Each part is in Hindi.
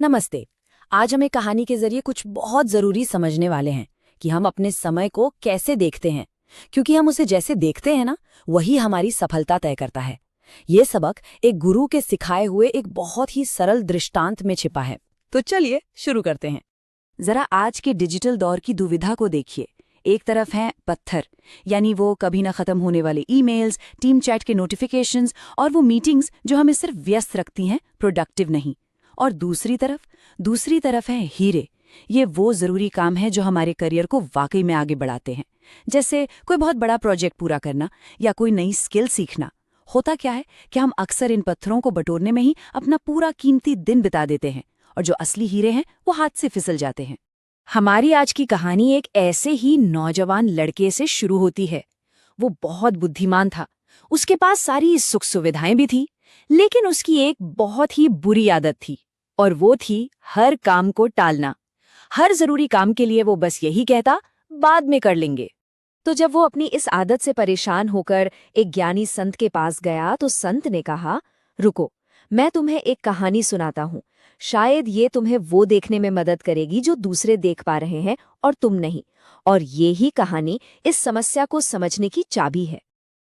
नमस्ते। आज हम एक कहानी के जरिए कुछ बहुत जरूरी समझने वाले हैं कि हम अपने समय को कैसे देखते हैं, क्योंकि हम उसे जैसे देखते हैं ना, वही हमारी सफलता तय करता है। ये सबक एक गुरु के सिखाए हुए एक बहुत ही सरल दृष्टांत में छिपा है। तो चलिए शुरू करते हैं। जरा आज के डिजिटल दौर की दुविधा को देखिए। एक तरफ हैं पत्थर, यानी वो कभी न खत्म होने वाले ईमेल्स, टीम चैट के नोटिफिकेशंस और वो मीटिंग्स जो हमें सिर्फ व्यस्त रखती हैं, प्रोडक्टिव नहीं। और दूसरी तरफ है हीरे। ये वो जरूरी काम है जो हमारे करियर को वाकई में आगे बढ़ाते हैं, जैसे कोई बहुत बड़ा प्रोजेक्ट पूरा करना या कोई नई स्किल सीखना। होता क्या है कि हम अक्सर इन पत्थरों को बटोरने में ही अपना पूरा कीमती दिन बिता देते हैं और जो असली हीरे हैं वो हाथ से फिसल जाते हैं। हमारी आज की कहानी एक ऐसे ही नौजवान लड़के से शुरू होती है। वो बहुत बुद्धिमान था, उसके पास सारी सुख सुविधाएं भी थी, लेकिन उसकी एक बहुत ही बुरी आदत थी, और वो थी हर काम को टालना। हर जरूरी काम के लिए वो बस यही कहता, बाद में कर लेंगे। तो जब वो अपनी इस आदत से परेशान होकर एक ज्ञानी संत के पास गया तो संत ने कहा, रुको, मैं तुम्हें एक कहानी सुनाता हूँ। शायद ये तुम्हें वो देखने में मदद करेगी जो दूसरे देख पा रहे हैं और तुम नहीं। और ये ही कहानी इस समस्या को समझने की चाबी है।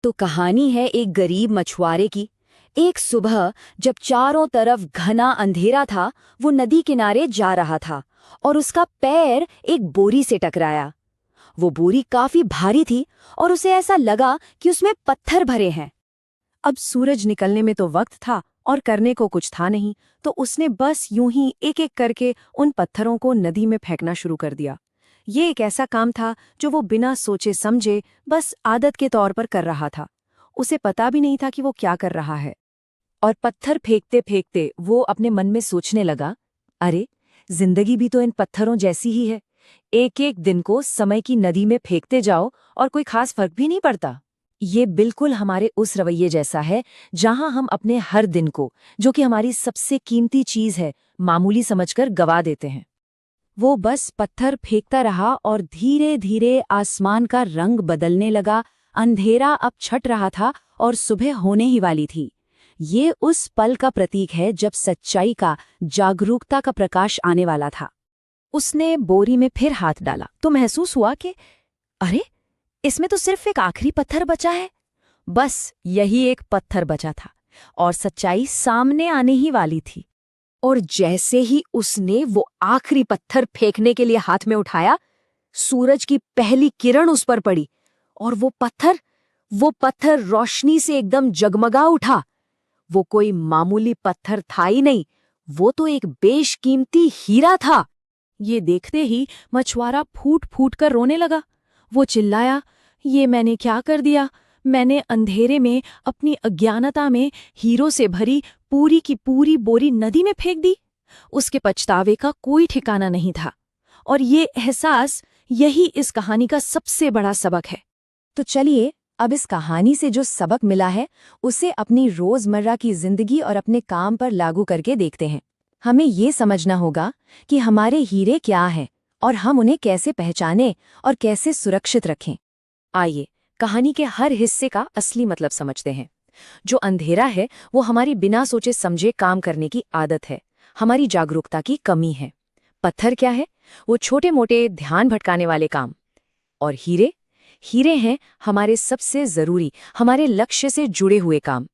तो कहानी है एक गरीब मछुआरे की। एक सुबह जब चारों तरफ घना अंधेरा था, वो नदी किनारे जा रहा था और उसका पैर एक बोरी से टकराया। वो बोरी काफी भारी थी और उसे ऐसा लगा कि उसमें पत्थर भरे हैं। अब सूरज निकलने में तो वक्त था और करने को कुछ था नहीं, तो उसने बस यूं ही एक एक करके उन पत्थरों को नदी में फेंकना शुरू कर दिया। ये एक ऐसा काम था जो वो बिना सोचे समझे बस आदत के तौर पर कर रहा था। उसे पता भी नहीं था कि वो क्या कर रहा है। और पत्थर फेंकते फेंकते वो अपने मन में सोचने लगा, अरे, जिंदगी भी तो इन पत्थरों जैसी ही है। एक एक दिन को समय की नदी में फेंकते जाओ और कोई खास फर्क भी नहीं पड़ता। ये बिल्कुल हमारे उस रवैये जैसा है जहां हम अपने हर दिन को, जो कि हमारी सबसे कीमती चीज है, मामूली समझकर गवा देते हैं। वो बस पत्थर फेंकता रहा और धीरे धीरे आसमान का रंग बदलने लगा। अंधेरा अब छट रहा था और सुबह होने ही वाली थी। ये उस पल का प्रतीक है जब सच्चाई का, जागरूकता का प्रकाश आने वाला था। उसने बोरी में फिर हाथ डाला तो महसूस हुआ कि अरे, इसमें तो सिर्फ एक आखिरी पत्थर बचा है। बस यही एक पत्थर बचा था और सच्चाई सामने आने ही वाली थी। और जैसे ही उसने वो आखिरी पत्थर फेंकने के लिए हाथ में उठाया, सूरज की पहली किरण उस पर पड़ी और वो पत्थर रोशनी से एकदम जगमगा उठा। वो कोई मामूली पत्थर था ही नहीं, वो तो एक बेशकीमती हीरा था। ये देखते ही मछुआरा फूट फूट कर रोने लगा। वो चिल्लाया, ये मैंने क्या कर दिया? मैंने अंधेरे में, अपनी अज्ञानता में हीरों से भरी पूरी की पूरी बोरी नदी में फेंक दी। उसके पछतावे का कोई ठिकाना नहीं था। और ये एहसास, यही इस कहानी का सबसे बड़ा सबक है। तो चलिए, अब इस कहानी से जो सबक मिला है उसे अपनी रोजमर्रा की जिंदगी और अपने काम पर लागू करके देखते हैं। हमें ये समझना होगा कि हमारे हीरे क्या हैं और हम उन्हें कैसे पहचानें और कैसे सुरक्षित रखें। आइए, कहानी के हर हिस्से का असली मतलब समझते हैं। जो अंधेरा है वो हमारी बिना सोचे समझे काम करने की आदत है, हमारी जागरूकता की कमी है। पत्थर क्या है? वो छोटे मोटे ध्यान भटकाने वाले काम। और हीरे हैं हमारे सबसे जरूरी, हमारे लक्ष्य से जुड़े हुए काम।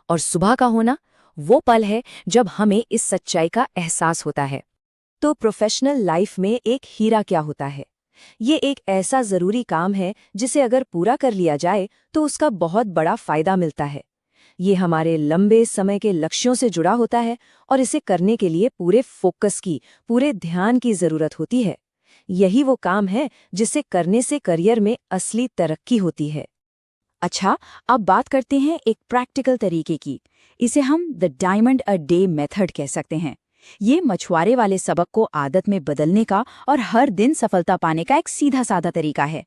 और सुबह का होना वो पल है जब हमें इस सच्चाई का एहसास होता है। तो प्रोफेशनल लाइफ में एक हीरा क्या होता है? ये एक ऐसा जरूरी काम है जिसे अगर पूरा कर लिया जाए तो उसका बहुत बड़ा फायदा मिलता है। ये हमारे लंबे समय के लक्ष्यों से जुड़ा होता है और इसे करने के लिए पूरे फोकस की, पूरे ध्यान की जरूरत होती है। यही वो काम है जिसे करने से करियर में असली तरक्की होती है। अच्छा, अब बात करते हैं एक प्रैक्टिकल तरीके की। इसे हम the diamond a day method कह सकते हैं। ये मछुआरे वाले सबक को आदत में बदलने का और हर दिन सफलता पाने का एक सीधा साधा तरीका है।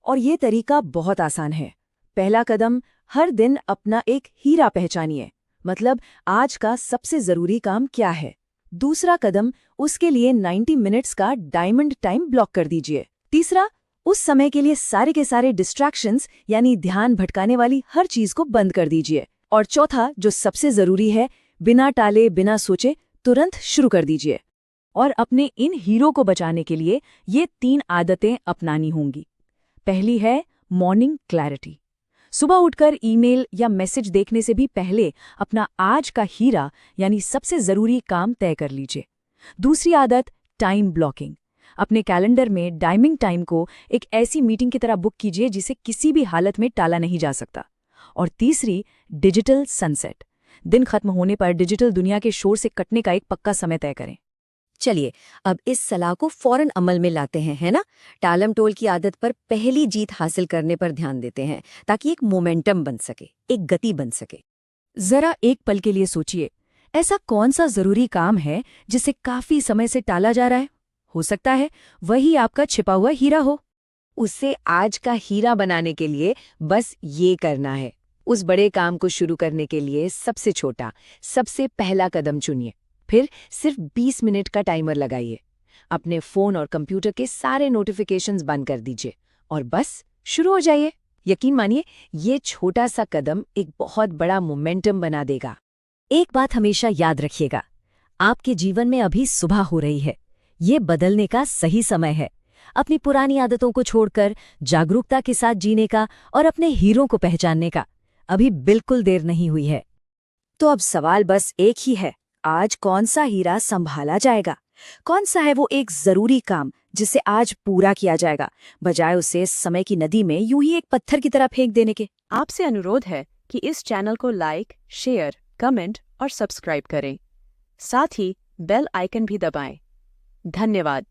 और ये तरीका बहुत आसान है। पहला कदम, हर दिन अपना एक हीरा पहचानिए। मतलब आज का सबसे जरूरी काम क्या है। दूसरा कदम, उसके लिए 90 मिनट्स का डायमंड टाइम ब्लॉक कर दीजिए। तीसरा, उस समय के लिए सारे के सारे डिस्ट्रैक्शंस यानी ध्यान भटकाने वाली हर चीज को बंद कर दीजिए। और चौथा, जो सबसे जरूरी है, बिना टाले बिना सोचे तुरंत शुरू कर दीजिए। और अपने इन हीरो को बचाने के लिए ये 3 आदतें अपनानी होंगी। पहली है मॉर्निंग क्लैरिटी। सुबह उठकर ईमेल या मैसेज देखने से भी पहले अपना आज का हीरा यानी सबसे जरूरी काम तय कर लीजिए। दूसरी आदत टाइम ब्लॉकिंग। अपने कैलेंडर में डाइमिंग टाइम को एक ऐसी मीटिंग की तरह बुक कीजिए जिसे किसी भी हालत में टाला नहीं जा सकता। और तीसरी डिजिटल सनसेट। दिन खत्म होने पर डिजिटल दुनिया के शोर से कटने का एक पक्का समय तय करें। चलिए अब इस सलाह को फौरन अमल में लाते हैं, है ना? टालम टोल की आदत पर पहली जीत हासिल करने पर ध्यान देते हैं ताकि एक मोमेंटम बन सके, एक गति बन सके। जरा एक पल के लिए सोचिए, ऐसा कौन सा जरूरी काम है जिसे काफी समय से टाला जा रहा है? हो सकता है वही आपका छिपा हुआ हीरा हो। उसे आज का हीरा बनाने के लिए बस ये करना है। उस बड़े काम को शुरू करने के लिए सबसे छोटा, सबसे पहला कदम चुनिए। फिर सिर्फ 20 मिनट का टाइमर लगाइए। अपने फोन और कंप्यूटर के सारे नोटिफिकेशंस बंद कर दीजिए और बस शुरू हो जाइए। यकीन मानिए, ये छोटा सा कदम एक बहुत बड़ा मोमेंटम बना देगा। एक बात हमेशा याद रखिएगा, आपके जीवन में अभी सुबह हो रही है। ये बदलने का सही समय है। अपनी पुरानी आदतों को छोड़कर जागरूकता के साथ जीने का और अपने हीरों को पहचानने का अभी बिल्कुल देर नहीं हुई है। तो अब सवाल बस एक ही है, आज कौन सा हीरा संभाला जाएगा? कौन सा है वो एक जरूरी काम जिसे आज पूरा किया जाएगा, बजाय उसे समय की नदी में यूं ही एक पत्थर की तरह फेंक देने के? आपसे अनुरोध है कि इस चैनल को लाइक, शेयर, कमेंट और सब्सक्राइब करें। साथ ही बेल आइकन भी दबाएं। धन्यवाद।